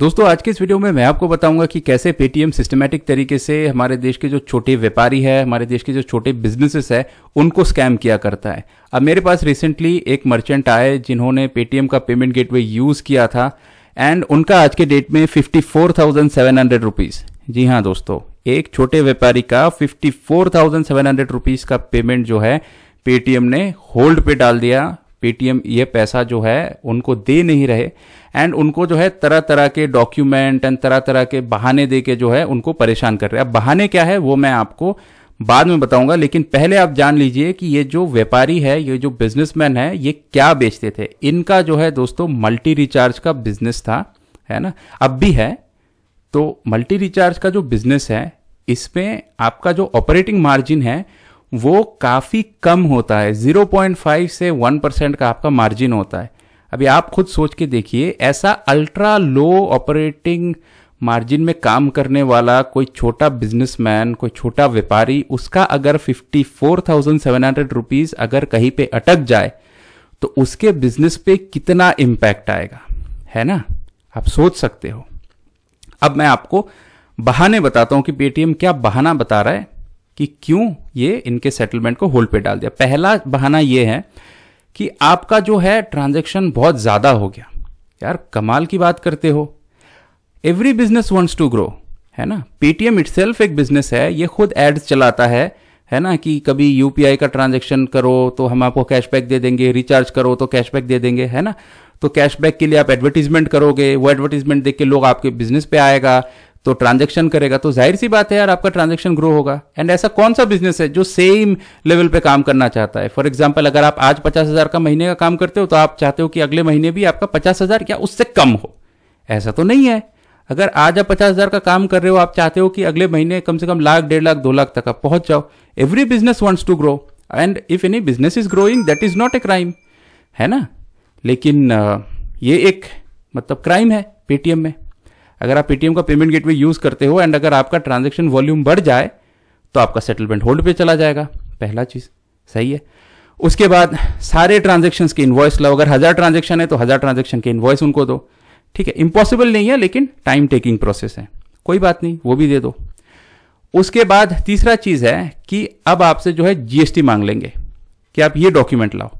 दोस्तों आज के इस वीडियो में मैं आपको बताऊंगा कि कैसे पेटीएम सिस्टमैटिक तरीके से हमारे देश के जो छोटे व्यापारी है, हमारे देश के जो छोटे बिजनेसेस है, उनको स्कैम किया करता है। अब मेरे पास रिसेंटली एक मर्चेंट आए जिन्होंने पेटीएम का पेमेंट गेटवे यूज किया था एंड उनका आज के डेट में 54,700 रुपीज। जी हाँ दोस्तों, एक छोटे व्यापारी का 54,700 रुपीज का पेमेंट जो है पेटीएम ने होल्ड पे डाल दिया। पेटीएम ये पैसा जो है उनको दे नहीं रहे एंड उनको जो है तरह तरह के डॉक्यूमेंट एंड तरह तरह के बहाने दे के जो है उनको परेशान कर रहे हैं। अब बहाने क्या है वो मैं आपको बाद में बताऊंगा, लेकिन पहले आप जान लीजिए कि ये जो व्यापारी है, ये जो बिजनेसमैन है, ये क्या बेचते थे। इनका जो है दोस्तों मल्टी रिचार्ज का बिजनेस था, है ना, अब भी है। तो मल्टी रिचार्ज का जो बिजनेस है इसमें आपका जो ऑपरेटिंग मार्जिन है वो काफी कम होता है, 0.5 से 1% का आपका मार्जिन होता है। अभी आप खुद सोच के देखिए, ऐसा अल्ट्रा लो ऑपरेटिंग मार्जिन में काम करने वाला कोई छोटा बिजनेसमैन, कोई छोटा व्यापारी, उसका अगर 54,700 रुपीज अगर कहीं पे अटक जाए तो उसके बिजनेस पे कितना इंपैक्ट आएगा, है ना, आप सोच सकते हो। अब मैं आपको बहाने बताता हूं कि पेटीएम क्या बहाना बता रहा है कि क्यों ये इनके सेटलमेंट को होल्ड पे डाल दिया। पहला बहाना ये है कि आपका जो है ट्रांजैक्शन बहुत ज्यादा हो गया। यार कमाल की बात करते हो, every business wants to grow, है ना। पेटीएम इटसेल्फ एक बिजनेस है, ये खुद एड्स चलाता है ना, कि कभी यूपीआई का ट्रांजैक्शन करो तो हम आपको कैशबैक दे देंगे, रिचार्ज करो तो कैशबैक दे देंगे, है ना। तो कैशबैक के लिए आप एडवर्टीजमेंट करोगे, वो एडवर्टीजमेंट देख के लोग आपके बिजनेस पे आएगा तो ट्रांजैक्शन करेगा, तो जाहिर सी बात है यार आपका ट्रांजैक्शन ग्रो होगा। एंड ऐसा कौन सा बिजनेस है जो सेम लेवल पे काम करना चाहता है। फॉर एग्जांपल, अगर आप आज 50,000 का महीने का काम करते हो तो आप चाहते हो कि अगले महीने भी आपका 50,000 या उससे कम हो, ऐसा तो नहीं है। अगर आज आप 50,000 का काम कर रहे हो, आप चाहते हो कि अगले महीने कम से कम लाख, 1.5 लाख, 2 लाख तक आप पहुंच जाओ। Every business wants to grow and if any business is growing that is not a crime, है ना। लेकिन ये एक मतलब क्राइम है पेटीएम में। अगर आप पेटीएम का पेमेंट गेटवे यूज करते हो एंड अगर आपका ट्रांजैक्शन वॉल्यूम बढ़ जाए तो आपका सेटलमेंट होल्ड पे चला जाएगा, पहला चीज सही है। उसके बाद सारे ट्रांजैक्शंस के इनवॉइस लो, अगर 1000 ट्रांजैक्शन है तो 1000 ट्रांजैक्शन के इनवॉइस उनको दो, ठीक है। इंपॉसिबल नहीं है लेकिन टाइम टेकिंग प्रोसेस है, कोई बात नहीं, वो भी दे दो। उसके बाद तीसरा चीज है कि अब आपसे जो है जीएसटी मांग लेंगे कि आप ये डॉक्यूमेंट लाओ।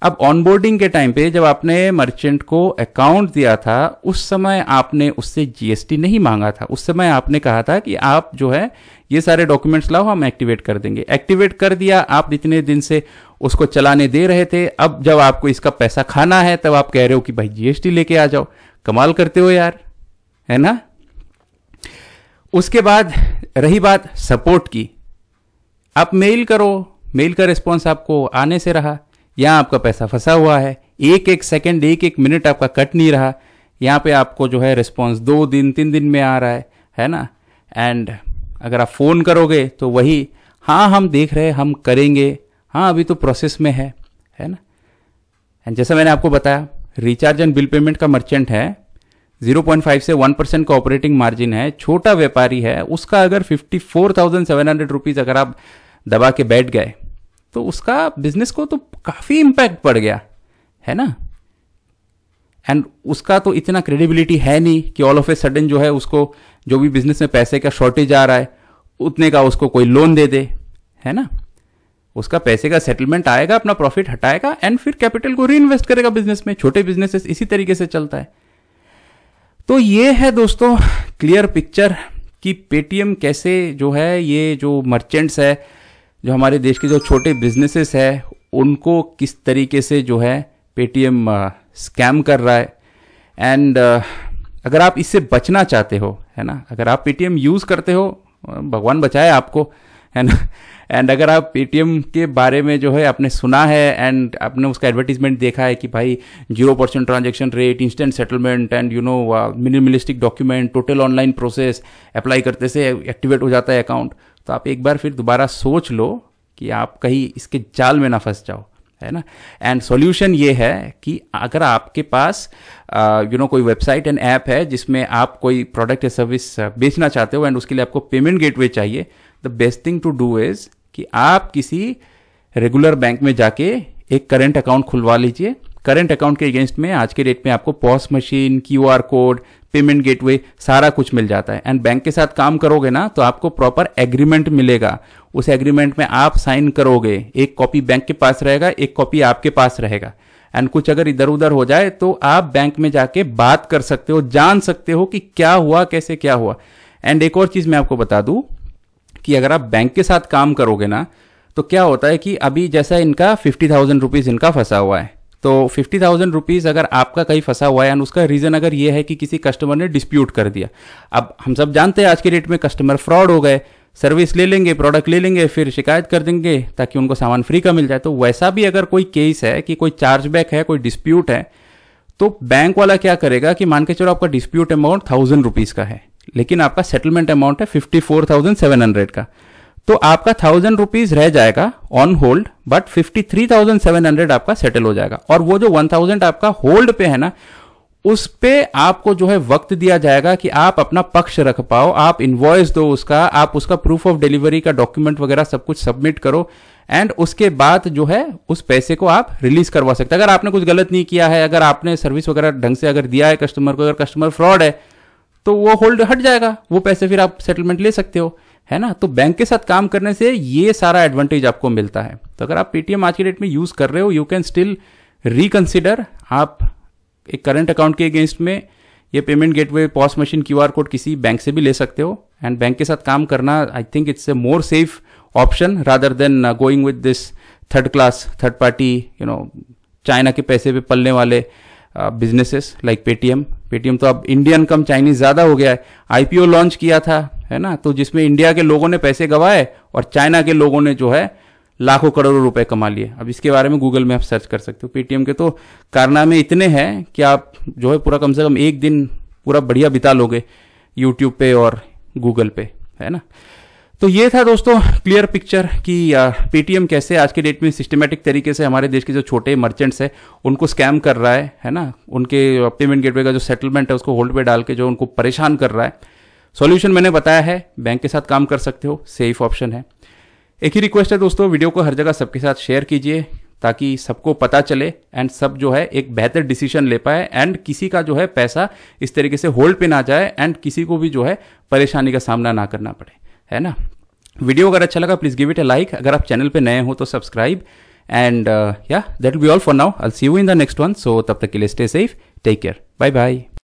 अब ऑनबोर्डिंग के टाइम पे जब आपने मर्चेंट को अकाउंट दिया था उस समय आपने उससे जीएसटी नहीं मांगा था। उस समय आपने कहा था कि आप जो है ये सारे डॉक्यूमेंट्स लाओ, हम एक्टिवेट कर देंगे। एक्टिवेट कर दिया, आप इतने दिन से उसको चलाने दे रहे थे, अब जब आपको इसका पैसा खाना है तब आप कह रहे हो कि भाई जीएसटी लेके आ जाओ। कमाल करते हो यार, है ना। उसके बाद रही बात सपोर्ट की, आप मेल करो, मेल का रिस्पॉन्स आपको आने से रहा, यहां आपका पैसा फंसा हुआ है, एक एक सेकंड, एक एक मिनट आपका कट नहीं रहा, यहां पे आपको जो है रिस्पॉन्स 2 दिन 3 दिन में आ रहा है ना। एंड अगर आप फोन करोगे तो वही, हाँ हम देख रहे हैं, हम करेंगे, हाँ अभी तो प्रोसेस में है ना। एंड जैसा मैंने आपको बताया, रिचार्ज एंड बिल पेमेंट का मर्चेंट है, 0.5 से 1% का ऑपरेटिंग मार्जिन है, छोटा व्यापारी है, उसका अगर 54,700 रुपीज अगर आप दबा के बैठ गए तो उसका बिजनेस को तो काफी इंपैक्ट पड़ गया, है ना। एंड उसका तो इतना क्रेडिबिलिटी है नहीं कि ऑल ऑफ ए सडन जो है उसको जो भी बिजनेस में पैसे का शॉर्टेज आ रहा है उतने का उसको कोई लोन दे दे, है ना। उसका पैसे का सेटलमेंट आएगा, अपना प्रॉफिट हटाएगा एंड फिर कैपिटल को रीइन्वेस्ट करेगा बिजनेस में। छोटे बिजनेसेस इसी तरीके से चलता है। तो ये है दोस्तों क्लियर पिक्चर कि पेटीएम कैसे जो है, ये जो मर्चेंट्स है, जो हमारे देश के जो छोटे बिजनेसेस है, उनको किस तरीके से जो है पेटीएम स्कैम कर रहा है। एंड अगर आप इससे बचना चाहते हो, है ना, अगर आप पेटीएम यूज करते हो, भगवान बचाए आपको, है ना। एंड अगर आप पेटीएम के बारे में जो है आपने सुना है एंड आपने उसका एडवर्टीजमेंट देखा है कि भाई 0% transaction rate, instant settlement and minimalistic document, total online process, apply करते से एक्टिवेट हो जाता है अकाउंट, तो आप एक बार फिर दोबारा सोच लो कि आप कहीं इसके जाल में ना फंस जाओ, है ना। एंड सॉल्यूशन ये है कि अगर आपके पास कोई वेबसाइट एंड ऐप है जिसमें आप कोई प्रोडक्ट या सर्विस बेचना चाहते हो एंड उसके लिए आपको पेमेंट गेटवे चाहिए, the best thing to do is कि आप किसी रेगुलर बैंक में जाके एक करंट अकाउंट खुलवा लीजिए। करंट अकाउंट के अगेंस्ट में आज के डेट में आपको POS machine, QR code, payment gateway, सारा कुछ मिल जाता है। एंड बैंक के साथ काम करोगे ना तो आपको प्रॉपर एग्रीमेंट मिलेगा, उस एग्रीमेंट में आप साइन करोगे, एक कॉपी बैंक के पास रहेगा, एक कॉपी आपके पास रहेगा। एंड कुछ अगर इधर उधर हो जाए तो आप बैंक में जाके बात कर सकते हो, जान सकते हो कि क्या हुआ, कैसे क्या हुआ। एंड एक और चीज मैं आपको बता दूं कि अगर आप बैंक के साथ काम करोगे ना तो क्या होता है कि अभी जैसा इनका 50,000 रुपीज इनका फंसा हुआ है, तो 50,000 रुपीज अगर आपका कहीं फंसा हुआ है एंड उसका रीजन अगर ये है कि किसी कस्टमर ने डिस्प्यूट कर दिया। अब हम सब जानते हैं आज के डेट में कस्टमर फ्रॉड हो गए, सर्विस ले लेंगे, प्रोडक्ट ले लेंगे, फिर शिकायत कर देंगे ताकि उनको सामान फ्री का मिल जाए। तो वैसा भी अगर कोई केस है कि कोई चार्जबैक है, कोई डिस्प्यूट है, तो बैंक वाला क्या करेगा कि मान के चलो आपका डिस्प्यूट अमाउंट 1,000 रुपीज का है, लेकिन आपका सेटलमेंट अमाउंट है 54,700 का, तो आपका 1,000 रुपीज रह जाएगा ऑन होल्ड, बट 53,700 आपका सेटल हो जाएगा। और वो जो 1,000 आपका होल्ड पे है ना, उस पे आपको जो है वक्त दिया जाएगा कि आप अपना पक्ष रख पाओ, आप इनवॉइस दो उसका, आप उसका प्रूफ ऑफ डिलीवरी का डॉक्यूमेंट वगैरह सब कुछ सबमिट करो, एंड उसके बाद जो है उस पैसे को आप रिलीज करवा सकते हैं। अगर आपने कुछ गलत नहीं किया है, अगर आपने सर्विस वगैरह ढंग से अगर दिया है कस्टमर को, अगर कस्टमर फ्रॉड है तो वो होल्ड हट जाएगा, वो पैसे फिर आप सेटलमेंट ले सकते हो, है ना। तो बैंक के साथ काम करने से ये सारा एडवांटेज आपको मिलता है। तो अगर आप पेटीएम आज की डेट में यूज कर रहे हो, यू कैन स्टिल रिकंसिडर, आप एक करंट अकाउंट के अगेंस्ट में ये payment gateway, POS machine, QR code किसी बैंक से भी ले सकते हो। एंड बैंक के साथ काम करना, I think it's a more safe option rather than going with this third class, third party, China के पैसे पे पलने वाले बिजनेसेस लाइक पेटीएम। पेटीएम तो अब इंडियन कम चाइनीज ज्यादा हो गया है। आईपीओ लॉन्च किया था, है ना, तो जिसमें इंडिया के लोगों ने पैसे गंवाए और चाइना के लोगों ने जो है लाखों करोड़ों रुपए कमा लिए। अब इसके बारे में गूगल में आप सर्च कर सकते हो। पेटीएम के तो कारनामे इतने हैं कि आप जो है पूरा कम से कम एक दिन पूरा बढ़िया बिता लोगे यूट्यूब पे और गूगल पे, है ना। तो ये था दोस्तों क्लियर पिक्चर कि पेटीएम कैसे आज के डेट में सिस्टमेटिक तरीके से हमारे देश के जो छोटे मर्चेंट्स है उनको स्कैम कर रहा है ना, उनके पेमेंट गेटवे का जो सेटलमेंट है उसको होल्ड पे डाल के जो उनको परेशान कर रहा है। सॉल्यूशन मैंने बताया है, बैंक के साथ काम कर सकते हो, सेफ ऑप्शन है। एक ही रिक्वेस्ट है दोस्तों, वीडियो को हर जगह सबके साथ शेयर कीजिए ताकि सबको पता चले एंड सब जो है एक बेहतर डिसीजन ले पाए एंड किसी का जो है पैसा इस तरीके से होल्ड पे ना जाए एंड किसी को भी जो है परेशानी का सामना ना करना पड़े, है ना। वीडियो अगर अच्छा लगा please give it a like, अगर आप चैनल पे नए हो तो subscribe, and yeah that will be all for now. I will see you in the next one. So तब तक के लिए stay safe, take care, bye bye.